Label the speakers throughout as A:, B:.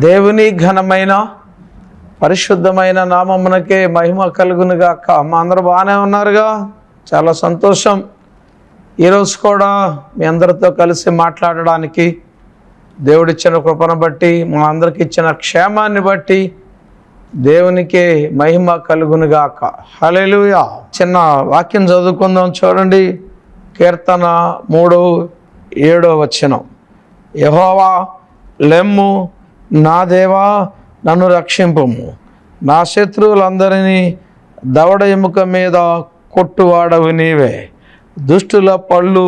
A: దేవుని ఘనమైన పరిశుద్ధమైన నామమునకే మహిమ కలుగునుగాక. మా అందరూ బాగానే ఉన్నారుగా, చాలా సంతోషం. ఈరోజు కూడా మీ అందరితో కలిసి మాట్లాడడానికి దేవుడిచ్చిన కృపను బట్టి, మా అందరికి ఇచ్చిన క్షేమాన్ని బట్టి దేవునికే మహిమ కలుగునుగాక. హల్లెలూయా. చిన్న వాక్యం చదువుకుందాం, చూడండి. కీర్తన 3:7 యెహోవా లెమ్ము, నా దేవా నన్ను రక్షింపుము. నా శత్రువులందరినీ దవడ ఎముక మీద కొట్టువాడవు నీవే, దుష్టుల పళ్ళు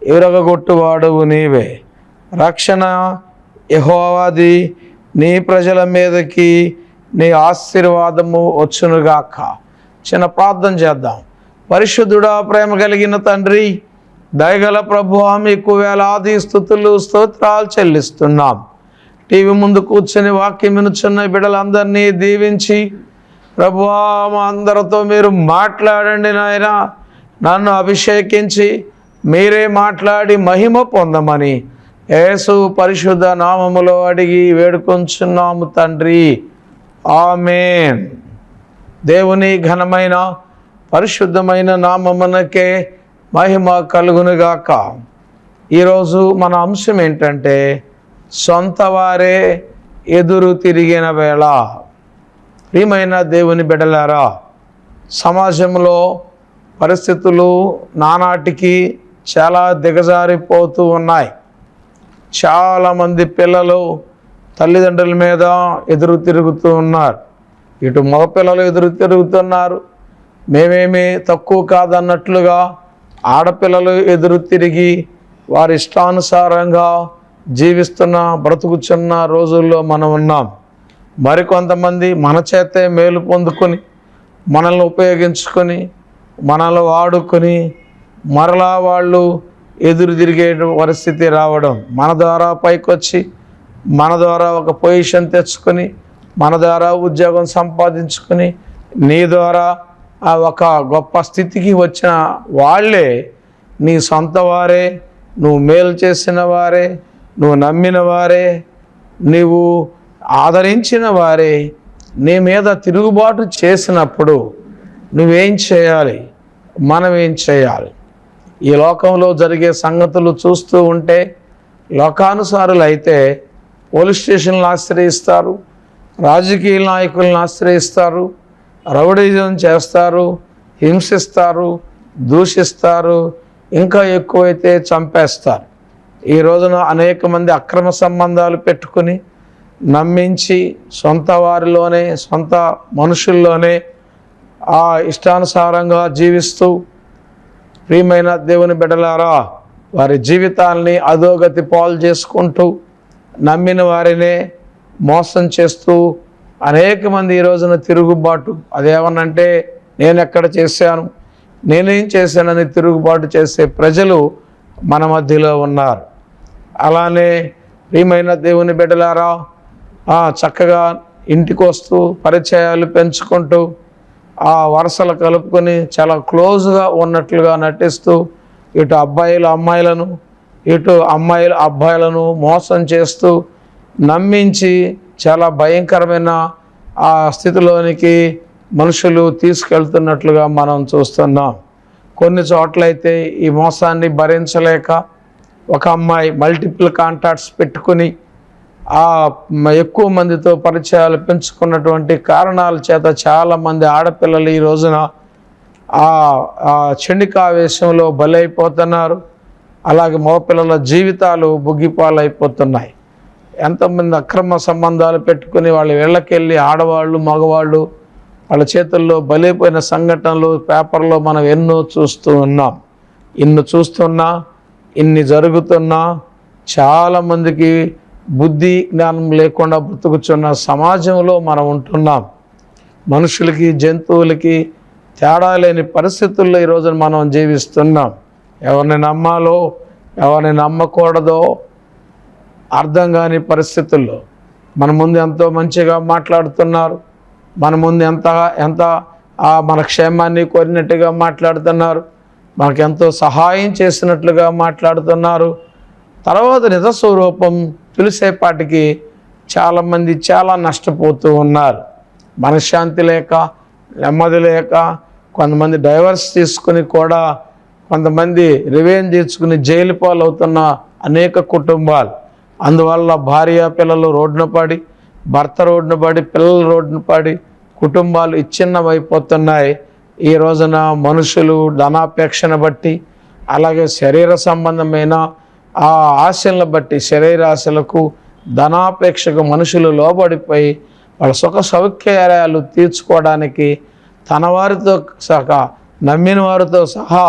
A: ఎరగగొట్టువాడవు నీవే. రక్షణ యెహోవాది, నీ ప్రజల మీదకి నీ ఆశీర్వాదము వచ్చునుగాక. చిన్న ప్రార్థన చేద్దాం. పరిశుద్ధుడా, ప్రేమ కలిగిన తండ్రి, దయగల ప్రభువా, మీకు వేలాది స్తుతులు స్తోత్రాలు చెల్లిస్తున్నాం. టీవీ ముందు కూర్చొని వాక్యం వినుచున్న బిడ్డలందరినీ దీవించి ప్రభువా, మా అందరితో మీరు మాట్లాడండి నాయన. నన్ను అభిషేకించి మీరే మాట్లాడి మహిమ పొందమని యేసు పరిశుద్ధ నామములో అడిగి వేడుకొంచున్నాము తండ్రి, ఆమేన్. దేవుని ఘనమైన పరిశుద్ధమైన నామమునకే మహిమ కలుగునుగాక. ఈరోజు మన అంశం ఏంటంటే, సొంత వారే ఎదురు తిరిగిన వేళ. ప్రియమైన దేవుని బిడ్డలారా, సమాజంలో పరిస్థితులు నానాటికి చాలా దిగజారిపోతూ ఉన్నాయి. చాలామంది పిల్లలు తల్లిదండ్రుల మీద ఎదురు తిరుగుతూ ఉన్నారు. ఇటు మగపిల్లలు ఎదురు తిరుగుతున్నారు. మేమేమీ తక్కువ కాదన్నట్లుగా ఆడపిల్లలు ఎదురు తిరిగి వారి ఇష్టానుసారంగా బ్రతుకుచున్న రోజుల్లో మనం ఉన్నాం. మరికొంతమంది మన చేతే మేలు పొందుకొని, మనల్ని ఉపయోగించుకొని, మనల్ని వాడుకొని మరలా వాళ్ళు ఎదురు తిరిగే పరిస్థితి రావడం, మన ద్వారా పైకొచ్చి మన ద్వారా ఒక పొజిషన్ తెచ్చుకొని, మన ద్వారా ఉద్యోగం సంపాదించుకొని, నీ ద్వారా ఒక గొప్ప స్థితికి వచ్చిన వాళ్ళే నీ సొంత వారే, నువ్వు మేలు చేసిన వారే, నువ్వు నమ్మిన వారే, నీవు ఆదరించిన వారే నీ మీద తిరుగుబాటు చేసినప్పుడు నువ్వేం చేయాలి? మనం ఏం చేయాలి? ఈ లోకంలో జరిగే సంగతులు చూస్తూ ఉంటే లోకానుసారులు అయితే పోలీస్ స్టేషన్లు ఆశ్రయిస్తారు, రాజకీయ నాయకులను ఆశ్రయిస్తారు, రౌడీజం చేస్తారు, హింసిస్తారు, దూషిస్తారు, ఇంకా ఎక్కువైతే చంపేస్తారు. ఈ రోజున అనేక మంది అక్రమ సంబంధాలు పెట్టుకుని నమ్మించి సొంత వారిలోనే, సొంత మనుషుల్లోనే ఆ ఇష్టానుసారంగా జీవిస్తూ, ప్రియమైన దేవుని బిడ్డలారా, వారి జీవితాల్ని అధోగతి పాలు చేసుకుంటూ, నమ్మిన వారినే మోసం చేస్తూ అనేక మంది ఈ రోజున తిరుగుబాటు, అదేమనంటే నేను ఎక్కడ చేశాను, నేనేం చేశానని తిరుగుబాటు చేసే ప్రజలు మన మధ్యలో ఉన్నారు. అలానే ప్రియమైన దేవుని బిడ్డలారా, చక్కగా ఇంటికి వస్తూ పరిచయాలు పెంచుకుంటూ ఆ వరుసలు కలుపుకొని చాలా క్లోజ్గా ఉన్నట్లుగా నటిస్తూ ఇటు అబ్బాయిలు అమ్మాయిలను, ఇటు అమ్మాయిలు అబ్బాయిలను మోసం చేస్తూ నమ్మించి చాలా భయంకరమైన ఆ స్థితిలోనికి మనుషులు తీసుకెళ్తున్నట్లుగా మనం చూస్తున్నాం. కొన్ని చోట్లయితే ఈ మోసాన్ని భరించలేక ఒక అమ్మాయి మల్టిపుల్ కాంటాక్ట్స్ పెట్టుకుని ఎక్కువ మందితో పరిచయాలు పెంచుకున్నటువంటి కారణాల చేత చాలామంది ఆడపిల్లలు ఈ రోజున చెండికావేశంలో బలైపోతున్నారు. అలాగే మగపిల్లల జీవితాలు బుగ్గిపాలైపోతున్నాయి. ఎంతమంది అక్రమ సంబంధాలు పెట్టుకుని వాళ్ళ ఇళ్ళకెళ్ళి ఆడవాళ్ళు మగవాళ్ళు వాళ్ళ చేతుల్లో బలైపోయిన సంఘటనలు పేపర్లో మనం ఎన్నో చూస్తూ ఉన్నాం. ఇన్ని జరుగుతున్నా చాలామందికి బుద్ధి జ్ఞానం లేకుండా బ్రతుకుచున్న సమాజంలో మనం ఉంటున్నాం. మనుషులకి జంతువులకి తేడా లేని పరిస్థితుల్లో ఈరోజు మనం జీవిస్తున్నాం. ఎవరిని నమ్మాలో ఎవరిని నమ్మకూడదో అర్థం కాని పరిస్థితుల్లో మన ముందు ఎంతో మంచిగా మాట్లాడుతున్నారు, మన ముందు ఎంత మన క్షేమాన్ని కోరినట్టుగా మాట్లాడుతున్నారు, మనకెంతో సహాయం చేసినట్లుగా మాట్లాడుతున్నారు. తర్వాత నిజ స్వరూపం తెలిసేపాటికి చాలామంది చాలా నష్టపోతూ ఉన్నారు. మనశ్శాంతి లేక, నెమ్మది లేక, కొంతమంది డైవర్స్ తీసుకుని కూడా కొంతమంది రివెంజ్ తీర్చుకుని జైలు పాలవుతున్న అనేక కుటుంబాలు. అందువల్ల భార్య పిల్లలు రోడ్డున పడి, భర్త రోడ్డున పడి, పిల్లలు రోడ్డున పడి కుటుంబాలు విచ్ఛిన్నమైపోతున్నాయి. ఈ రోజున మనుషులు ధనాపేక్షను బట్టి, అలాగే శరీర సంబంధమైన ఆ ఆశలను బట్టి, శరీరాశలకు ధనాపేక్షకు మనుషులు లోబడిపోయి వాళ్ళ సుఖ సౌఖ్యాలు తీర్చుకోవడానికి తన వారితో సహా, నమ్మిన వారితో సహా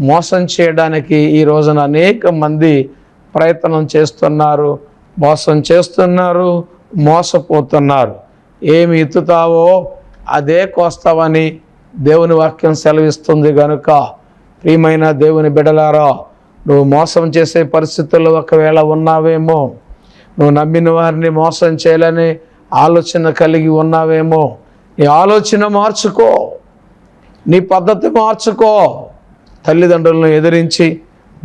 A: మోసం చేయడానికి ఈ రోజున అనేక మంది ప్రయత్నం చేస్తున్నారు, మోసం చేస్తున్నారు, మోసపోతున్నారు. ఏమి ఎత్తుతావో అదే కోస్తావని దేవుని వాక్యం సెలవిస్తుంది. కనుక ప్రియమైన దేవుని బిడ్డలారా, నువ్వు మోసం చేసే పరిస్థితుల్లో ఒకవేళ ఉన్నావేమో, నువ్వు నమ్మిన వారిని మోసం చేయాలని ఆలోచన కలిగి ఉన్నావేమో, నీ ఆలోచన మార్చుకో, నీ పద్ధతి మార్చుకో. తల్లిదండ్రులను ఎదిరించి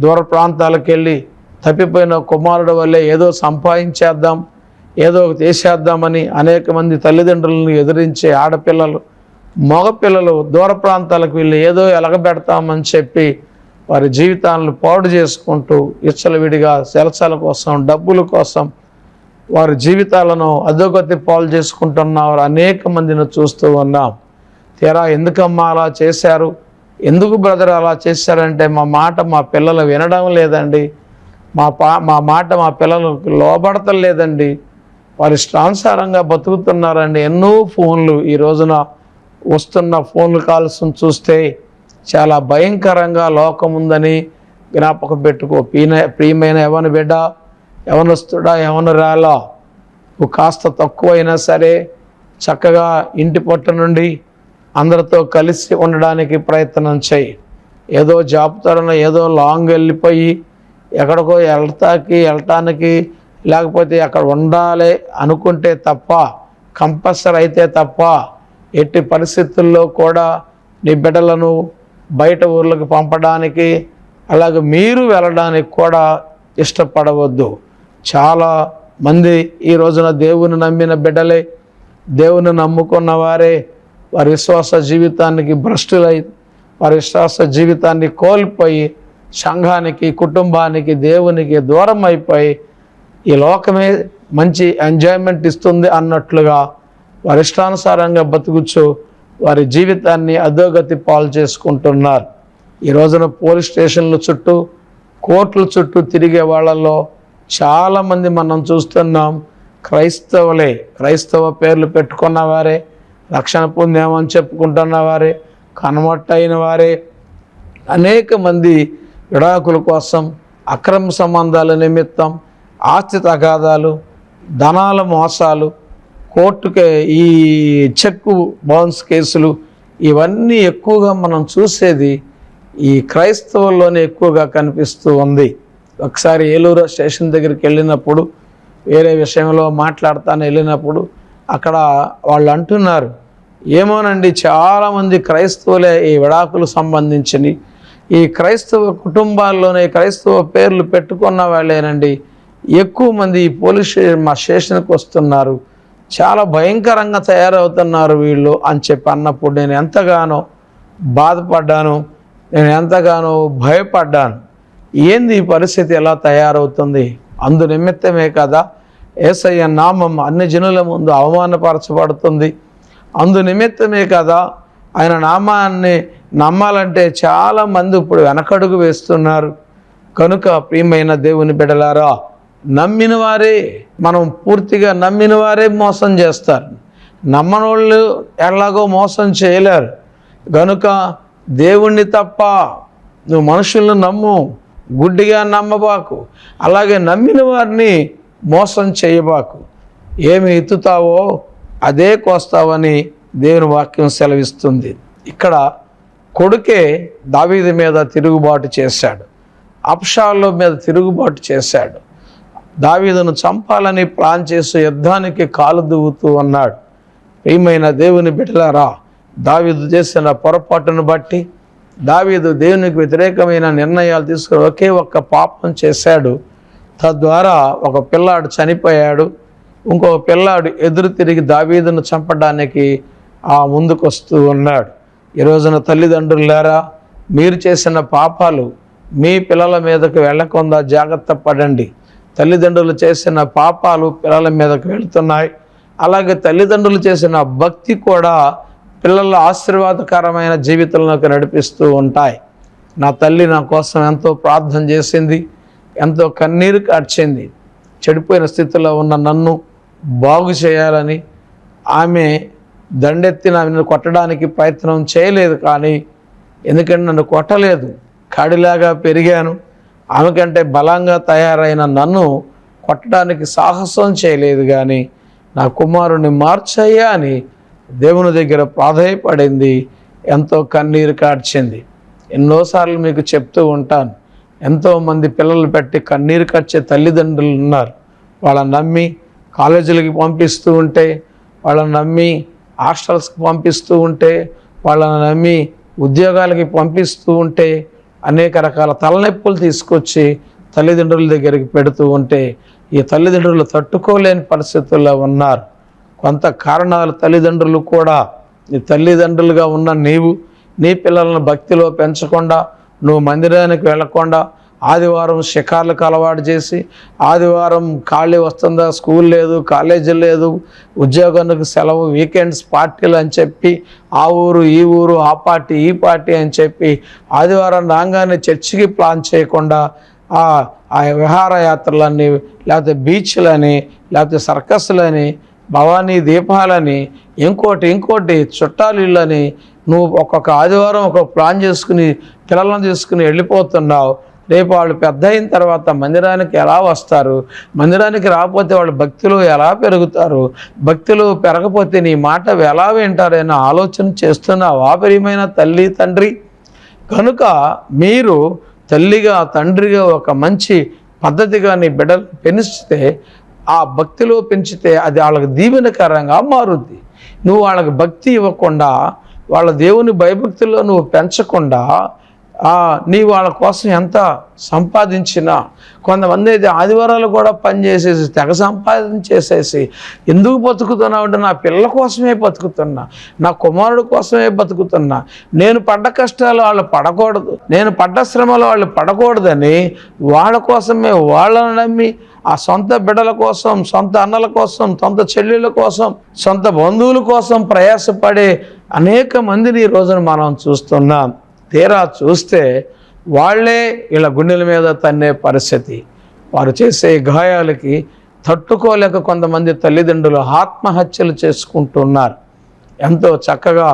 A: దూర ప్రాంతాలకు వెళ్ళి తప్పిపోయిన కుమారుడు వల్లే ఏదో సంపాదించేద్దాం, ఏదో చేసేద్దామని అనేక మంది తల్లిదండ్రులను ఎదిరించే ఆడపిల్లలు, మగపిల్లలు దూర ప్రాంతాలకు వెళ్ళి ఏదో ఎలగబెడతామని చెప్పి వారి జీవితాలను పాడు చేసుకుంటూ విచ్చలవిడిగా సెలసల కోసం, డబ్బుల కోసం వారి జీవితాలను అధోగతి పాలు చేసుకుంటున్నారు. అనేక మందిని చూస్తూ ఉన్నాం. తీరా ఎందుకమ్మా అలా చేశారు, ఎందుకు బ్రదర్ అలా చేశారంటే, మా మాట మా పిల్లలు వినడం లేదండి, మా మాట మా పిల్లలకు లోబడతలేదండి, వారి ఇష్టానుసారంగా బతుకుతున్నారండి. ఎన్నో ఫోన్లు ఈ రోజున వస్తున్న ఫోన్ కాల్స్ను చూస్తే చాలా భయంకరంగా లోకం ఉందని జ్ఞాపకం పెట్టుకో. ప్రియమైన యవన బిడ్డ, యవనస్తుడా, యవనురాలా, నువ్వు కాస్త తక్కువైనా సరే చక్కగా ఇంటి పట్టు నుండి అందరితో కలిసి ఉండడానికి ప్రయత్నం చేయి. ఏదో జాబ్ తరన ఏదో లాంగ్ వెళ్ళిపోయి ఎక్కడికో వెళ్ళటానికి లేకపోతే అక్కడ ఉండాలి అనుకుంటే తప్ప, కంపల్సరీ అయితే తప్ప ఎట్టి పరిస్థితుల్లో కూడా నీ బిడ్డలను బయట ఊర్లకు పంపడానికి, అలాగే మీరు వెళ్ళడానికి కూడా ఇష్టపడవద్దు. చాలా మంది ఈ రోజున దేవుని నమ్మిన బిడ్డలే, దేవుని నమ్ముకున్న వారే వారి విశ్వాస జీవితానికి భ్రష్టులై, వారి విశ్వాస జీవితాన్ని కోల్పోయి సంఘానికి, కుటుంబానికి, దేవునికి దూరం అయిపోయి ఈ లోకమే మంచి ఎంజాయ్మెంట్ ఇస్తుంది అన్నట్లుగా వారి ఇష్టానుసారంగా బతుకుచు వారి జీవితాన్ని అధోగతి పాలు చేసుకుంటున్నారు. ఈ రోజున పోలీస్ స్టేషన్ల చుట్టూ, కోర్టుల చుట్టూ తిరిగే వాళ్ళల్లో చాలామంది మనం చూస్తున్నాం. క్రైస్తవులే, క్రైస్తవ పేర్లు పెట్టుకున్న వారే, రక్షణ పొందామని చెప్పుకుంటున్న వారే, కన్వర్ట్ అయిన వారే అనేక మంది విడాకుల కోసం, అక్రమ సంబంధాల నిమిత్తం, ఆస్తి తగాదాలు, ధనాల మోసాలు, కోర్టుకే ఈ చెక్కు బౌన్స్ కేసులు, ఇవన్నీ ఎక్కువగా మనం చూసేది ఈ క్రైస్తవుల్లోనే ఎక్కువగా కనిపిస్తూ ఉంది. ఒకసారి ఏలూరు స్టేషన్ దగ్గరికి వెళ్ళినప్పుడు, వేరే విషయంలో మాట్లాడతాను వెళ్ళినప్పుడు, అక్కడ వాళ్ళు అంటున్నారు, ఏమోనండి చాలామంది క్రైస్తవులే ఈ విడాకులు సంబంధించి ఈ క్రైస్తవ కుటుంబాల్లోనే క్రైస్తవ పేర్లు పెట్టుకున్న వాళ్ళేనండి ఎక్కువ మంది ఈ పోలీస్ మా స్టేషన్కి వస్తున్నారు, చాలా భయంకరంగా తయారవుతున్నారు వీళ్ళు అని చెప్పి అన్నప్పుడు నేను ఎంతగానో బాధపడ్డాను, నేను ఎంతగానో భయపడ్డాను. ఏంది ఈ పరిస్థితి ఎలా తయారవుతుంది? అందు నిమిత్తమే కదా యేసయ్య నామం అన్ని జనుల ముందు అవమానపరచబడుతుంది. అందు నిమిత్తమే కదా ఆయన నామాన్ని నమ్మాలంటే చాలామంది ఇప్పుడు వెనకడుగు వేస్తున్నారు. కనుక ప్రియమైన దేవుని బిడ్డలారా, నమ్మిన వారే, మనం పూర్తిగా నమ్మిన వారే మోసం చేస్తారు. నమ్మని వాళ్ళు ఎలాగో మోసం చేయలేరు. కనుక దేవుణ్ణి తప్ప నువ్వు మనుషులను నమ్ము, గుడ్డిగా నమ్మబాకు, అలాగే నమ్మిన వారిని మోసం చేయబాకు. ఏమి ఎత్తుతావో అదే కోస్తావని దేవుని వాక్యం సెలవిస్తుంది. ఇక్కడ కొడుకే దావీదు మీద తిరుగుబాటు చేశాడు, అబ్షాలోము మీద తిరుగుబాటు చేశాడు. దావీదును చంపాలని ప్లాన్ చేసి యుద్ధానికి కాలు దువ్వుతూ ఉన్నాడు. ప్రియమైన దేవుని బిడ్డలారా, దావీదు చేసిన పొరపాటును బట్టి, దావీదు దేవునికి వ్యతిరేకమైన నిర్ణయాలు తీసుకుని ఒకే ఒక్క పాపం చేశాడు. తద్వారా ఒక పిల్లాడు చనిపోయాడు. ఇంకో పిల్లాడు ఎదురు తిరిగి దావీదును చంపడానికి ముందుకు వస్తూ ఉన్నాడు. ఈ రోజున తల్లిదండ్రులారా, మీరు చేసిన పాపాలు మీ పిల్లల మీదకు వెళ్ళకుండా జాగ్రత్త పడండి. తల్లిదండ్రులు చేసిన పాపాలు పిల్లల మీదకు వెళుతున్నాయి. అలాగే తల్లిదండ్రులు చేసిన భక్తి కూడా పిల్లల ఆశీర్వాదకరమైన జీవితంలోకి నడిపిస్తూ ఉంటాయి. నా తల్లి నా కోసం ఎంతో ప్రార్థన చేసింది, ఎంతో కన్నీరు కార్చింది. చెడిపోయిన స్థితిలో ఉన్న నన్ను బాగు చేయాలని ఆమె దండెత్తి నన్ను కొట్టడానికి ప్రయత్నం చేయలేదు. కానీ ఎందుకంటే నన్ను కొట్టలేదు, కాడిలాగా పెరిగాను. ఆమె కంటే బలంగా తయారైన నన్ను కొట్టడానికి సాహసం చేయలేదు. కానీ నా కుమారుని మార్చయ్యా అని దేవుని దగ్గర ప్రాధేయపడింది, ఎంతో కన్నీరు కార్చింది. ఎన్నోసార్లు మీకు చెప్తూ ఉంటాను, ఎంతోమంది పిల్లలు పెట్టి కన్నీరు కార్చే తల్లిదండ్రులు ఉన్నారు. వాళ్ళని నమ్మి కాలేజీలకి పంపిస్తూ ఉంటే, వాళ్ళని నమ్మి హాస్టల్స్కి పంపిస్తూ ఉంటే, వాళ్ళని నమ్మి ఉద్యోగాలకి పంపిస్తూ ఉంటే, అనేక రకాల తలనొప్పులు తీసుకొచ్చి తల్లిదండ్రుల దగ్గరికి పెడుతూ ఉంటే ఈ తల్లిదండ్రులు తట్టుకోలేని పరిస్థితుల్లో ఉన్నారు. కొంత కారణాలు తల్లిదండ్రులు కూడా, నీ తల్లిదండ్రులుగా ఉన్న నీవు నీ పిల్లలను భక్తిలో పెంచకుండా, నువ్వు మందిరానికి వెళ్లకుండా, ఆదివారం షికార్లకు అలవాటు చేసి, ఆదివారం ఖాళీ వస్తుందా, స్కూల్ లేదు, కాలేజీ లేదు, ఉద్యోగానికి సెలవు, వీకెండ్స్ పార్టీలు అని చెప్పి ఆ ఊరు ఈ ఊరు, ఆ పార్టీ ఈ పార్టీ అని చెప్పి ఆదివారం రాగానే చర్చికి ప్లాన్ చేయకుండా ఆ విహారయాత్రలని, లేకపోతే బీచ్లని, లేకపోతే సర్కస్లని, భవానీ దీపాలని, ఇంకోటి చుట్టాలు ఇళ్ళని నువ్వు ఒక్కొక్క ఆదివారం ఒక ప్లాన్ చేసుకుని పిల్లలను తీసుకుని వెళ్ళిపోతున్నావు. రేపు వాళ్ళు పెద్ద అయిన తర్వాత మందిరానికి ఎలా వస్తారు? మందిరానికి రాకపోతే వాళ్ళు భక్తిలో ఎలా పెరుగుతారు? భక్తిలో పెరగకపోతే నీ మాట ఎలా వింటారనే ఆలోచన చేస్తున్నావా ప్రియమైన తల్లి తండ్రి? కనుక మీరు తల్లిగా తండ్రిగా ఒక మంచి పద్ధతిగా నీ బిడ్డలు పెంచితే, ఆ భక్తిలో పెంచితే అది వాళ్ళకి దీవెనకరంగా మారుద్ది. నువ్వు వాళ్ళకి భక్తి ఇవ్వకుండా, వాళ్ళ దేవుని భయభక్తుల్లో నువ్వు పెంచకుండా, నీ వాళ్ళ కోసం ఎంత సంపాదించినా, కొంతమంది అయితే ఆదివారాలు కూడా పనిచేసేసి తెగ సంపాదించేసేసి ఎందుకు బతుకుతున్నావు అంటే, నా పిల్లల కోసమే బతుకుతున్నా, నా కుమారుడు కోసమే బతుకుతున్నా, నేను పడ్డ కష్టాలు వాళ్ళు పడకూడదు, నేను పడ్డ శ్రమలు వాళ్ళు పడకూడదని వాళ్ళ కోసమే, వాళ్ళని నమ్మి ఆ సొంత బిడ్డల కోసం, సొంత అన్నల కోసం, సొంత చెల్లెళ్ళ కోసం, సొంత బంధువుల కోసం ప్రయాసపడే అనేక మందిని ఈ రోజున మనం చూస్తున్నాం. తీరా చూస్తే వాళ్ళే ఇలా గుండెల మీద తన్నే పరిస్థితి. వారు చేసే గాయాలకి తట్టుకోలేక కొంతమంది తల్లిదండ్రులు ఆత్మహత్యలు చేసుకుంటున్నారు. ఎంతో చక్కగా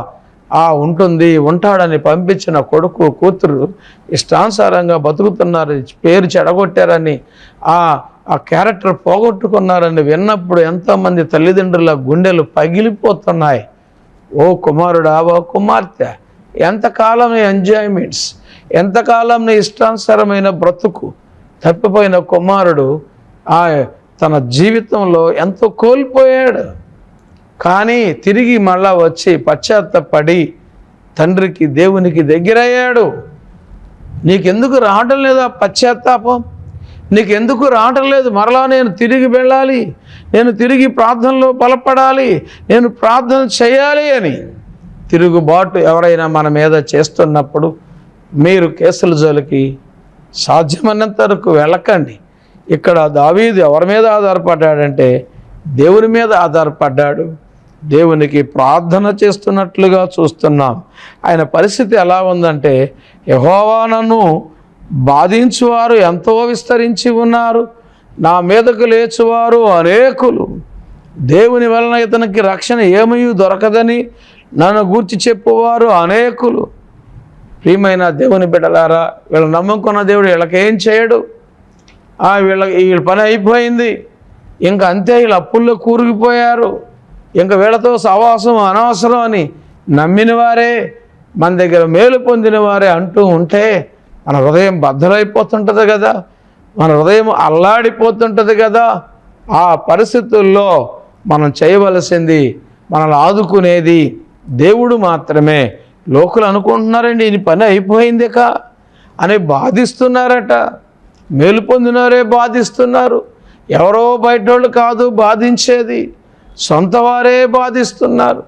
A: ఉంటాడని పంపించిన కొడుకు కూతురు ఇష్టానుసారంగా బతుకుతున్నారు, పేరు చెడగొట్టారని, ఆ క్యారెక్టర్ పోగొట్టుకున్నారని విన్నప్పుడు ఎంతోమంది తల్లిదండ్రుల గుండెలు పగిలిపోతున్నాయి. ఓ కుమారుడా, ఓ కుమార్తె, ఎంతకాలం నీ ఎంజాయ్మెంట్స్, ఎంతకాలం నీ ఇష్టానుసారమైన బ్రతుకు? తప్పిపోయిన కుమారుడు తన జీవితంలో ఎంతో కోల్పోయాడు. కానీ తిరిగి మళ్ళా వచ్చి పశ్చాత్తపడి తండ్రికి దేవునికి దగ్గరయ్యాడు. నీకెందుకు రావటం లేదు ఆ పశ్చాత్తాపం? నీకెందుకు రావటం లేదు మరలా నేను తిరిగి వెళ్ళాలి, నేను తిరిగి ప్రార్థనలో బలపడాలి, నేను ప్రార్థన చేయాలి అని? తిరుగుబాటు ఎవరైనా మన మీద చేస్తున్నప్పుడు మీరు కేసుల జోలికి సాధ్యమైనంత వరకు వెళ్ళకండి. ఇక్కడ దావీదు ఎవరి మీద ఆధారపడ్డాడంటే దేవుని మీద ఆధారపడ్డాడు. దేవునికి ప్రార్థన చేస్తున్నట్లుగా చూస్తున్నాం. ఆయన పరిస్థితి ఎలా ఉందంటే, యెహోవా నన్ను బాధించువారు ఎంతో విస్తరించి ఉన్నారు, నా మీదకు లేచువారు అనేకులు. దేవుని వలన ఇతనికి రక్షణ ఏమీ దొరకదని నన్ను గూర్చి చెప్పువారు అనేకులు. ప్రియమైన దేవుని బిడ్డలారా, వీళ్ళు నమ్ముకున్న దేవుడు వీళ్ళకేం చేయడు. వీళ్ళ పని అయిపోయింది, ఇంకా అంతే. వీళ్ళు అప్పుల్లో కూరుకుపోయారు, ఇంకా వీళ్ళతో సహవాసం అనవసరం అని నమ్మిన వారే, మన దగ్గర మేలు పొందిన వారే అంటూ ఉంటే మన హృదయం బద్దలైపోతుంటుంది కదా, మన హృదయం అల్లాడిపోతుంటుంది కదా. ఆ పరిస్థితుల్లో మనం చేయవలసింది, మనల్ని ఆదుకునేది దేవుడు మాత్రమే. లోకులు అనుకుంటున్నారండి ఈ పని అయిపోయిందిక అని బాధిస్తున్నారట, మేలు పొందినారే బాధిస్తున్నారు. ఎవరో బయటోళ్ళు కాదు బాధించేది, సొంత వారే బాధిస్తున్నారు,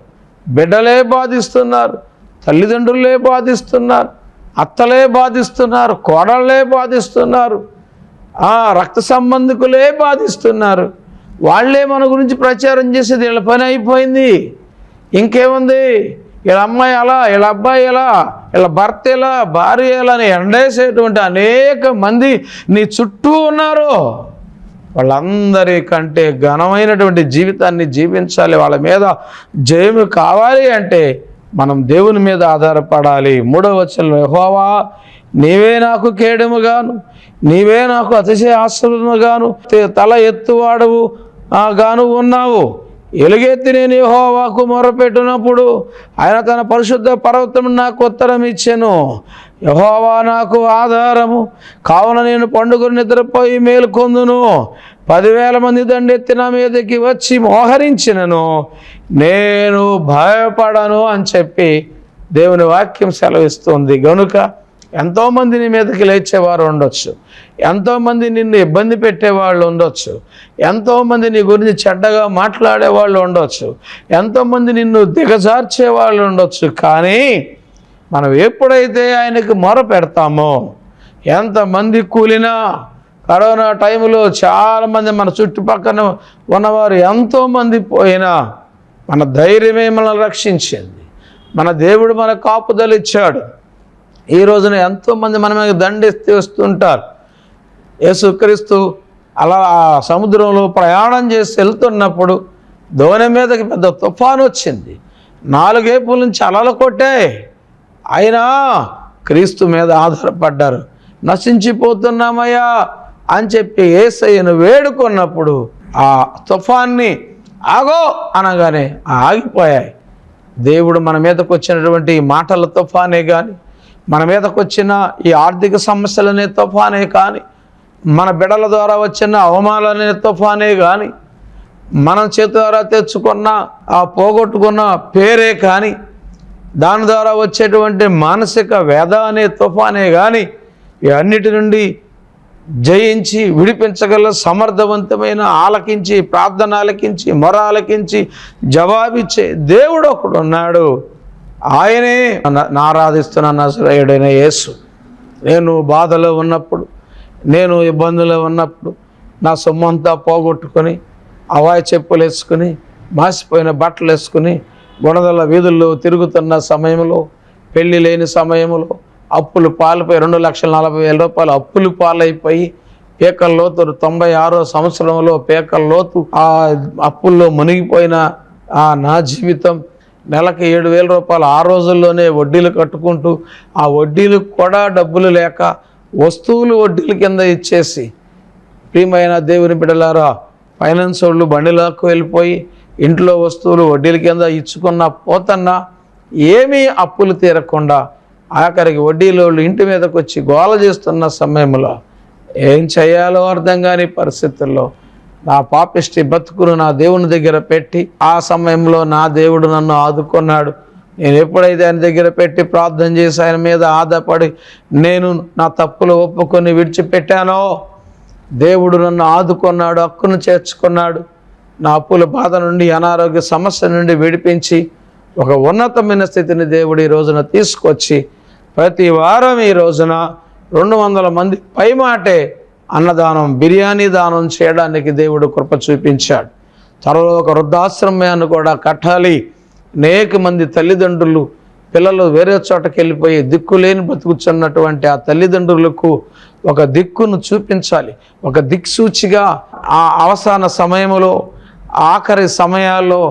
A: బిడ్డలే బాధిస్తున్నారు, తల్లిదండ్రులే బాధిస్తున్నారు, అత్తలే బాధిస్తున్నారు, కోడళ్ళే బాధిస్తున్నారు, రక్త సంబంధికులే బాధిస్తున్నారు. వాళ్ళే మన గురించి ప్రచారం చేసేది వీళ్ళ పని అయిపోయింది. ఇంకేముంది, వీళ్ళ అమ్మాయి ఎలా, వీళ్ళ అబ్బాయి ఎలా, వీళ్ళ భర్త ఎలా, భార్య ఎలా అని ఎండేసేటువంటి అనేక మంది నీ చుట్టూ ఉన్నారు. వాళ్ళందరికంటే ఘనమైనటువంటి జీవితాన్ని జీవించాలి. వాళ్ళ మీద జయము కావాలి అంటే మనం దేవుని మీద ఆధారపడాలి. 3వ వచనంలో, యెహోవా నీవే నాకు కేడముగాను, నీవే నాకు అతిశయ ఆశ్రయముగాను, తల ఎత్తువాడవు గాను ఉన్నావు. ఎలుగెత్తి నేను యెహోవాకు మొరపెట్టినప్పుడు ఆయన తన పరిశుద్ధ పర్వతం నాకు ఉత్తరం ఇచ్చెను. యెహోవా నాకు ఆధారము, కావున నేను పండుగను నిద్రపోయి మేలుకొందును. 10,000 మంది దండెత్తి నా మీదకి వచ్చి మోహరించినను నేను భయపడను అని చెప్పి దేవుని వాక్యం సెలవిస్తుంది. గనుక ఎంతోమంది నీ మీదకి లేచేవారు ఉండొచ్చు, ఎంతోమంది నిన్ను ఇబ్బంది పెట్టేవాళ్ళు ఉండొచ్చు, ఎంతోమంది నీ గురించి చెడ్డగా మాట్లాడేవాళ్ళు ఉండొచ్చు, ఎంతోమంది నిన్ను దిగజార్చేవాళ్ళు ఉండొచ్చు. కానీ మనం ఎప్పుడైతే ఆయనకు మొర పెడతామో, ఎంతమంది కూలినా, కరోనా టైంలో చాలామంది మన చుట్టుపక్కన ఉన్నవారు ఎంతోమంది పోయినా మన ధైర్యమే మనల్ని రక్షించింది. మన దేవుడు మన కాపుదలు ఇచ్చాడు. ఈ రోజున ఎంతోమంది మన మీద దండెత్తి వస్తుంటారు. యేసుక్రీస్తు అలా సముద్రంలో ప్రయాణం చేసి వెళ్తున్నప్పుడు దోణి మీదకి పెద్ద తుఫాను వచ్చింది. 4 వైపుల నుంచి అలలు కొట్టాయి. అయినా క్రీస్తు మీద ఆధారపడ్డారు. నశించిపోతున్నామయ్యా అని చెప్పి యేసయ్యను వేడుకున్నప్పుడు ఆ తుఫాన్ని ఆగో అనగానే ఆగిపోయాయి. దేవుడు మన మీదకు వచ్చినటువంటి మాటల తుఫానే కానీ, మన మీదకు వచ్చిన ఈ ఆర్థిక సమస్యలనే తుఫానే కానీ, మన బిడ్డల ద్వారా వచ్చిన అవమానాలనే తుఫానే కానీ, మనం చేతి ద్వారా తెచ్చుకున్న పోగొట్టుకున్న పేరే కానీ, దాని ద్వారా వచ్చేటువంటి మానసిక వ్యధ అనే తుఫానే కానీ, ఇవన్నిటి నుండి జయించి విడిపించగల సమర్థవంతమైన ఆలకించి, ప్రార్థన ఆలకించి, మొర ఆలకించి జవాబిచ్చే దేవుడు ఒకడు ఉన్నాడు. ఆయనే ఆరాధిస్తున్న నజరేయుడైన యేసు. నేను బాధలో ఉన్నప్పుడు, నేను ఇబ్బందులో ఉన్నప్పుడు, నా సొమ్మంతా పోగొట్టుకొని, అవాయి చెప్పులు వేసుకుని, మాసిపోయిన బట్టలు వేసుకుని, గుణదల వీధుల్లో తిరుగుతున్న సమయంలో, పెళ్లి లేని సమయంలో, అప్పులు పాలైపోయి 2,40,000 రూపాయలు అప్పులు పాలైపోయి పేకల్లోతు 96వ సంవత్సరంలో పేకల్లోతు ఆ అప్పుల్లో మునిగిపోయిన నా జీవితం, నెలకి 7,000 రూపాయలు ఆ రోజుల్లోనే వడ్డీలు కట్టుకుంటూ, ఆ వడ్డీలకు కూడా డబ్బులు లేక వస్తువులు వడ్డీల కింద ఇచ్చేసి, ప్రియమైన దేవుని బిడ్డలారా, ఫైనాన్స్ వాళ్ళు బండిలోకి వెళ్ళిపోయి ఇంట్లో వస్తువులు వడ్డీల కింద ఇచ్చుకున్న పోతన్నా ఏమీ అప్పులు తీరకుండా ఆఖరికి వడ్డీలో ఇంటి మీదకి వచ్చి గోల చేస్తున్న సమయంలో ఏం చేయాలో అర్థం కాని పరిస్థితుల్లో నా పాపిష్టి బతుకును నా దేవుని దగ్గర పెట్టి, ఆ సమయంలో నా దేవుడు నన్ను ఆదుకున్నాడు. నేను ఎప్పుడైతే ఆయన దగ్గర పెట్టి ప్రార్థన చేసి ఆయన మీద ఆధారపడి నేను నా తప్పులు ఒప్పుకొని విడిచిపెట్టానో, దేవుడు నన్ను ఆదుకున్నాడు, హక్కును చేర్చుకున్నాడు. నా అప్పుల బాధ నుండి, అనారోగ్య సమస్య నుండి విడిపించి ఒక ఉన్నతమైన స్థితిని దేవుడు ఈ రోజున తీసుకొచ్చి ప్రతి వారం ఈ రోజున 200 మంది పైమాటే అన్నదానం, బిర్యానీ దానం చేయడానికి దేవుడు కృప చూపించాడు. త్వరలో ఒక వృద్ధాశ్రమాన్ని కూడా కట్టాలి. అనేక మంది తల్లిదండ్రులు పిల్లలు వేరే చోటకి వెళ్ళిపోయి దిక్కులేని బతుకుతున్నటువంటి ఆ తల్లిదండ్రులకు ఒక దిక్కును చూపించాలి. ఒక దిక్సూచిగా ఆ అవసాన సమయంలో, ఆఖరి సమయాల్లో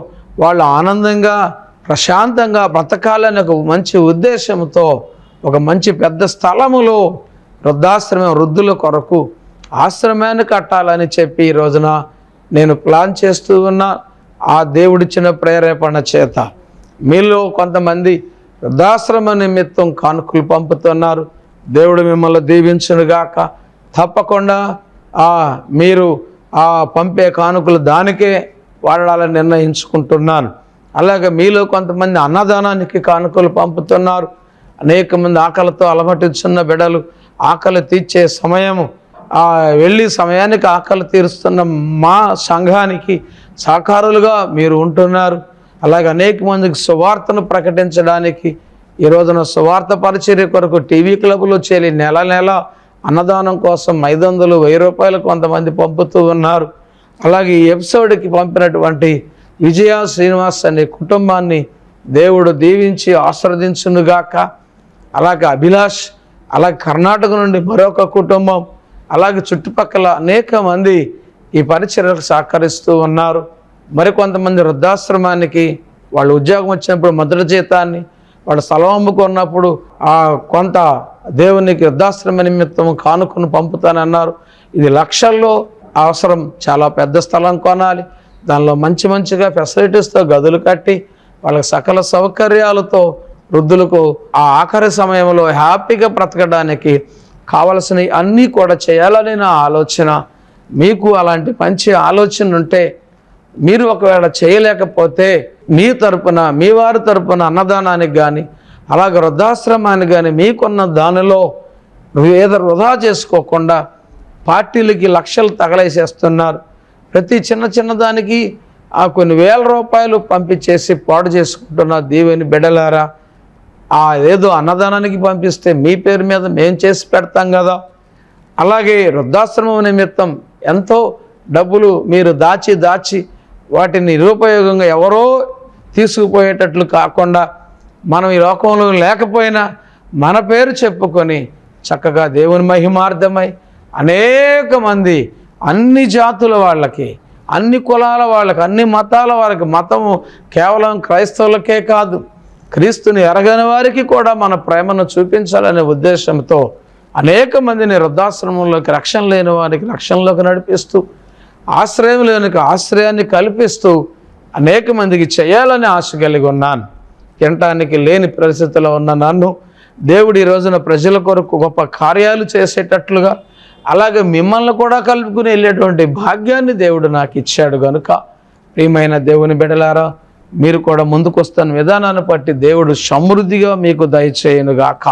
A: వాళ్ళు ఆనందంగా ప్రశాంతంగా బ్రతకాలని ఒక మంచి ఉద్దేశంతో ఒక మంచి పెద్ద స్థలములో వృద్ధాశ్రమం, వృద్ధుల కొరకు ఆశ్రమాన్ని కట్టాలని చెప్పి ఈ రోజున నేను ప్లాన్ చేస్తూ ఉన్నా. ఆ దేవుడిచ్చిన ప్రేరేపణ చేత మీలో కొంతమంది వృద్ధాశ్రమ నిమిత్తం కానుకలు పంపుతున్నారు. దేవుడు మిమ్మల్ని దీవించునుగాక. తప్పకుండా మీరు పంపే కానుకలు దానికే వాడాలని నిర్ణయించుకుంటున్నాను. అలాగే మీలో కొంతమంది అన్నదానానికి కానుకలు పంపుతున్నారు. అనేక మంది ఆకలితో అలమటించున్న బిడ్డలు ఆకలి తీర్చే సమయము వెళ్ళి సమయానికి ఆకలి తీరుస్తున్న మా సంఘానికి సహకారులుగా మీరు ఉంటున్నారు. అలాగే అనేక మందికి సువార్తను ప్రకటించడానికి ఈ రోజున సువార్త పరిచర్య కొరకు టీవీ క్లబ్లో చేరి నెల నెల అన్నదానం కోసం 500, 1000 రూపాయలు కొంతమంది పంపుతూ ఉన్నారు. అలాగే ఈ ఎపిసోడ్కి పంపినటువంటి విజయ శ్రీనివాస్ అనే కుటుంబాన్ని దేవుడు దీవించి ఆశీర్వదించునుగాక. అలాగే అభిలాష్, అలాగే కర్ణాటక నుండి మరొక కుటుంబం, అలాగే చుట్టుపక్కల అనేక మంది ఈ పరిచర్యలకు సహకరిస్తూ ఉన్నారు. మరికొంతమంది వృద్ధాశ్రమానికి వాళ్ళు ఉద్యోగం వచ్చినప్పుడు మొదటి జీతాన్ని, వాళ్ళు స్థలం అమ్ముకున్నప్పుడు కొంత దేవునికి వృద్ధాశ్రమ నిమిత్తం కానుకను పంపుతానన్నారు. ఇది లక్షల్లో అవసరం. చాలా పెద్ద స్థలం కొనాలి, దానిలో మంచిగా ఫెసిలిటీస్తో గదులు కట్టి వాళ్ళకి సకల సౌకర్యాలతో వృద్ధులకు ఆ ఆఖరి సమయంలో హ్యాపీగా బ్రతకడానికి కావలసినవి అన్నీ కూడా చేయాలని నా ఆలోచన. మీకు అలాంటి మంచి ఆలోచన ఉంటే, మీరు ఒకవేళ చేయలేకపోతే మీ తరపున, మీ వారి తరపున అన్నదానానికి కానీ అలాగే వృద్ధాశ్రమానికి కానీ మీకున్న దానిలో ఏదో వృధా చేసుకోకుండా పార్టీలకి లక్షలు తగలేసేస్తున్నారు. ప్రతి చిన్న దానికి కొన్ని వేల రూపాయలు పంపించేసి పాడు చేసుకుంటున్నారు. దేవుని బిడ్డలారా, ఏదో అన్నదానానికి పంపిస్తే మీ పేరు మీద మేము చేసి పెడతాం కదా. అలాగే వృద్ధాశ్రమం నిమిత్తం ఎంతో డబ్బులు మీరు దాచి వాటిని నిరుపయోగంగా ఎవరో తీసుకుపోయేటట్లు కాకుండా, మనం ఈ లోకంలో లేకపోయినా మన పేరు చెప్పుకొని చక్కగా దేవుని మహిమార్థమై అనేక మంది, అన్ని జాతుల వాళ్ళకి, అన్ని కులాల వాళ్ళకి, అన్ని మతాల వారికి, మతము కేవలం క్రైస్తవులకే కాదు, క్రీస్తుని ఎరగని వారికి కూడా మన ప్రేమను చూపించాలనే ఉద్దేశంతో అనేక మందిని వృద్ధాశ్రమంలోకి, రక్షణ లేని వారికి రక్షణలోకి నడిపిస్తూ, ఆశ్రయం లేని ఆశ్రయాన్ని కల్పిస్తూ అనేక మందికి చేయాలని ఆశ కలిగి ఉన్నాను. తినటానికి లేని పరిస్థితిలో ఉన్న నన్ను దేవుడు ఈ రోజున ప్రజల కొరకు గొప్ప కార్యాలు చేసేటట్లుగా, అలాగే మిమ్మల్ని కూడా కలుపుకుని వెళ్ళేటువంటి భాగ్యాన్ని దేవుడు నాకు ఇచ్చాడు కనుక, ప్రియమైన దేవుని బిడ్డలారా, మీరు కూడా ముందుకు వస్తున్న విధానాన్ని బట్టి దేవుడు సమృద్ధిగా మీకు దయచేయునుగాక.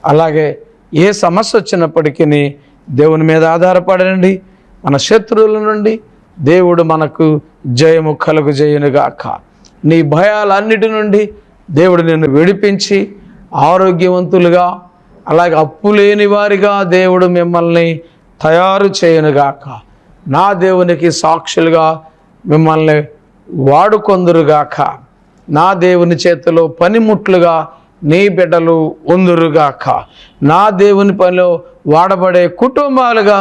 A: అలాగే ఏ సమస్య వచ్చినప్పటికీ దేవుని మీద ఆధారపడండి. మన శత్రువుల నుండి దేవుడు మనకు జయము కలుగజేయునుగాక. నీ భయాలన్నిటి నుండి దేవుడు నిన్ను విడిపించి ఆరోగ్యవంతులుగా, అలాగే అప్పు లేని వారిగా దేవుడు మిమ్మల్ని తయారు చేయునుగాక. నా దేవునికి సాక్షులుగా మిమ్మల్ని వాడుకొందురుగాక. నా దేవుని చేతిలో పనిముట్లుగా నీ బిడ్డలు ఉందురుగాక. నా దేవుని పనిలో వాడబడే కుటుంబాలుగా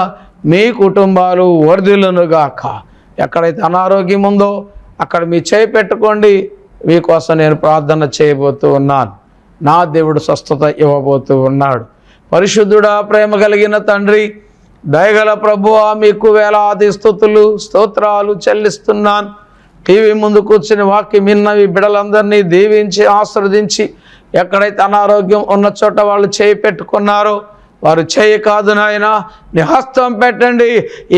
A: మీ కుటుంబాలు వర్ధిల్లునుగాక. ఎక్కడైతే అనారోగ్యం ఉందో అక్కడ మీ చేయి పెట్టుకోండి. మీకోసం నేను ప్రార్థన చేయబోతూ ఉన్నాను. నా దేవుడు స్వస్థత ఇవ్వబోతూ ఉన్నాడు. పరిశుద్ధుడా, ప్రేమ కలిగిన తండ్రి, దయగల ప్రభువా, మీకు వేలాది స్తుతులు స్తోత్రాలు చెల్లిస్తున్నాను. టీవీ ముందు కూర్చుని వాక్యం విన్నవి బిడ్డలందరినీ దీవించి ఆశీర్వదించి, ఎక్కడైతే అనారోగ్యం ఉన్న చోట వాళ్ళు చేయి పెట్టుకున్నారో వారు చేయి కాదు నాయనా, నీ హస్తం పెట్టండి.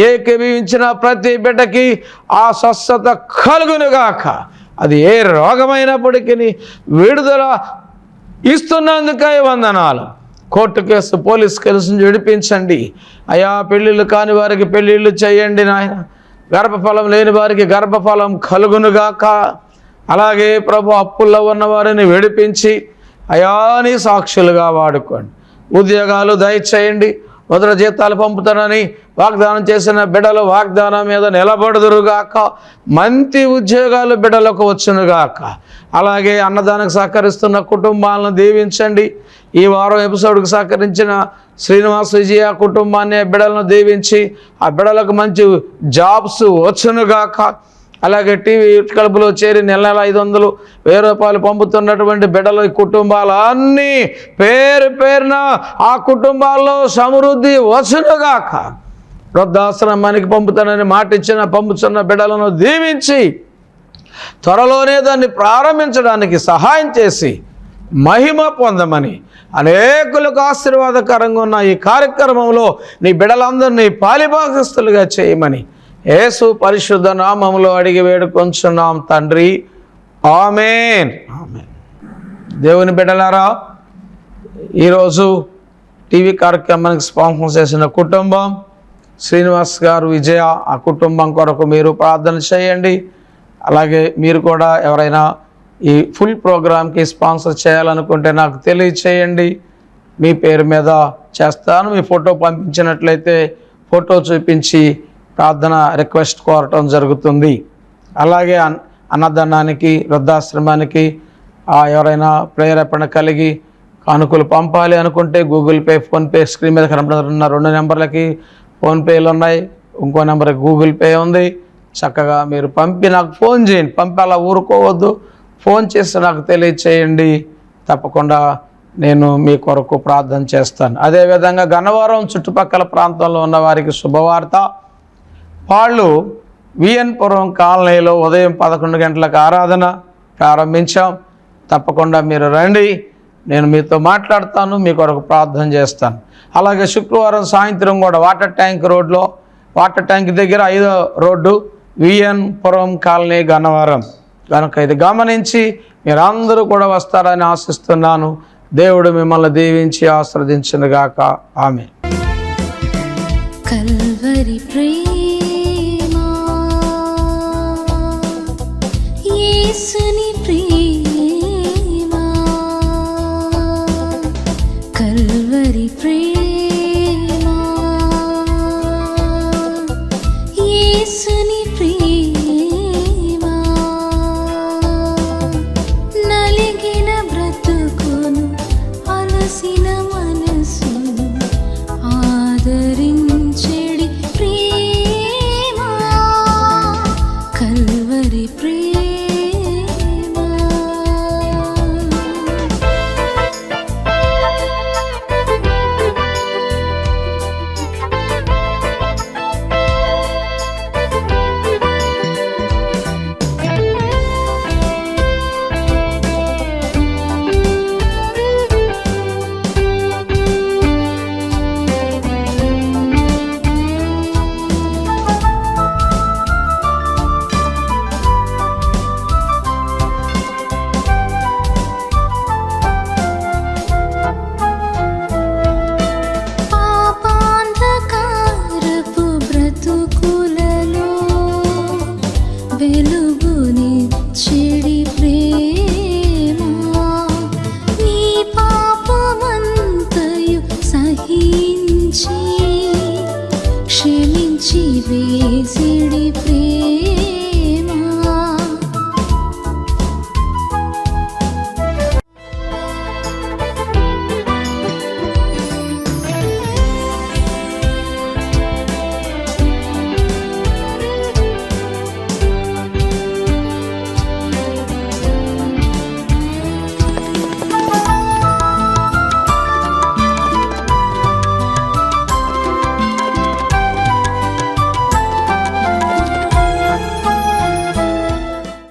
A: ఏకీభవించిన ప్రతి బిడ్డకి ఆ స్వస్థత కలుగునుగాక. అది ఏ రోగమైనప్పటికీ విడుదల ఇస్తున్నందుకై వందనాలు. కోర్టు కేసు, పోలీస్ కేసును విడిపించండి అయా. పెళ్ళిళ్ళు కాని వారికి పెళ్ళిళ్ళు చేయండి నాయన. గర్భఫలం లేని వారికి గర్భఫలం కలుగునుగాక. అలాగే ప్రభు, అప్పుల్లో ఉన్న వారిని విడిపించి అయా నీ సాక్షులుగా వాడుకోండి. ఉద్యోగాలు దయచేయండి. మొదటి జీతాలు పంపుతానని వాగ్దానం చేసిన బిడ్డలు వాగ్దానం మీద నిలబడుదురుగాక. మంచి ఉద్యోగాలు బిడ్డలకు వచ్చునుగాక. అలాగే అన్నదానికి సహకరిస్తున్న కుటుంబాలను దీవించండి. ఈ వారం ఎపిసోడ్కి సహకరించిన శ్రీనివాస్, విజయ కుటుంబాన్ని, బిడ్డలను దీవించి ఆ బిడ్డలకు మంచి జాబ్స్ వచ్చునుగాక. అలాగే టీవీ క్లబ్లో చేరి నెల 500, 1000 రూపాయలు పంపుతున్నటువంటి బిడ్డల కుటుంబాలు అన్నీ పేరున ఆ కుటుంబాల్లో సమృద్ధి వచ్చునుగాక. వృద్ధాశ్రమానికి పంపుతానని మాట ఇచ్చిన పంపుతున్న బిడ్డలను దీవించి త్వరలోనే దాన్ని ప్రారంభించడానికి సహాయం చేసి మహిమ పొందమని, అనేకులకు ఆశీర్వాదకరంగా ఉన్న ఈ కార్యక్రమంలో నీ బిడ్డలందరినీ పాలిభాగస్తులుగా చేయమని యేసు పరిశుద్ధ నామములో అడిగి వేడుకొంచున్నాం తండ్రి. ఆమేన్. ఆమేన్. దేవుని బిడ్డలారా, ఈరోజు టీవీ కార్యక్రమానికి స్పాన్సర్ చేసిన కుటుంబం శ్రీనివాస్ గారు, విజయ, ఆ కుటుంబం కొరకు మీరు ప్రార్థన చేయండి. అలాగే మీరు కూడా ఎవరైనా ఈ ఫుల్ ప్రోగ్రామ్కి స్పాన్సర్ చేయాలనుకుంటే నాకు తెలియచేయండి. మీ పేరు మీద చేస్తాను. మీ ఫోటో పంపించినట్లయితే ఫోటో చూపించి ప్రార్థన రిక్వెస్ట్ కోరటం జరుగుతుంది. అలాగే అన్నదానానికి, వృద్ధాశ్రమానికి ఎవరైనా ప్రేరేపణ కలిగి కానుకలు పంపాలి అనుకుంటే గూగుల్ పే, ఫోన్పే స్క్రీన్ మీద కనపడుతున్న 2 నెంబర్లకి ఫోన్పేలు ఉన్నాయి. ఇంకో నెంబర్కి గూగుల్ పే ఉంది. చక్కగా మీరు పంపి నాకు ఫోన్ చేయండి. పంపి అలా ఊరుకోవద్దు, ఫోన్ చేసి నాకు తెలియచేయండి. తప్పకుండా నేను మీ కొరకు ప్రార్థన చేస్తాను. అదేవిధంగా గన్నవరం చుట్టుపక్కల ప్రాంతంలో ఉన్న వారికి శుభవార్త. వాళ్ళు విఎన్పురం కాలనీలో ఉదయం 11 గంటలకు ఆరాధన ప్రారంభించాం. తప్పకుండా మీరు రండి, నేను మీతో మాట్లాడతాను, మీ కొరకు ప్రార్థన చేస్తాను. అలాగే శుక్రవారం సాయంత్రం కూడా వాటర్ ట్యాంక్ రోడ్లో, వాటర్ ట్యాంక్ దగ్గర 5వ రోడ్డు, విఎన్పురం కాలనీ, గన్నవరం. కనుక ఇది గమనించి మీరందరూ కూడా వస్తారని ఆశిస్తున్నాను. దేవుడు మిమ్మల్ని దీవించి ఆశీర్వదించునుగాక. ఆమేన్.
B: కల్వరి ప్రేమ యేసు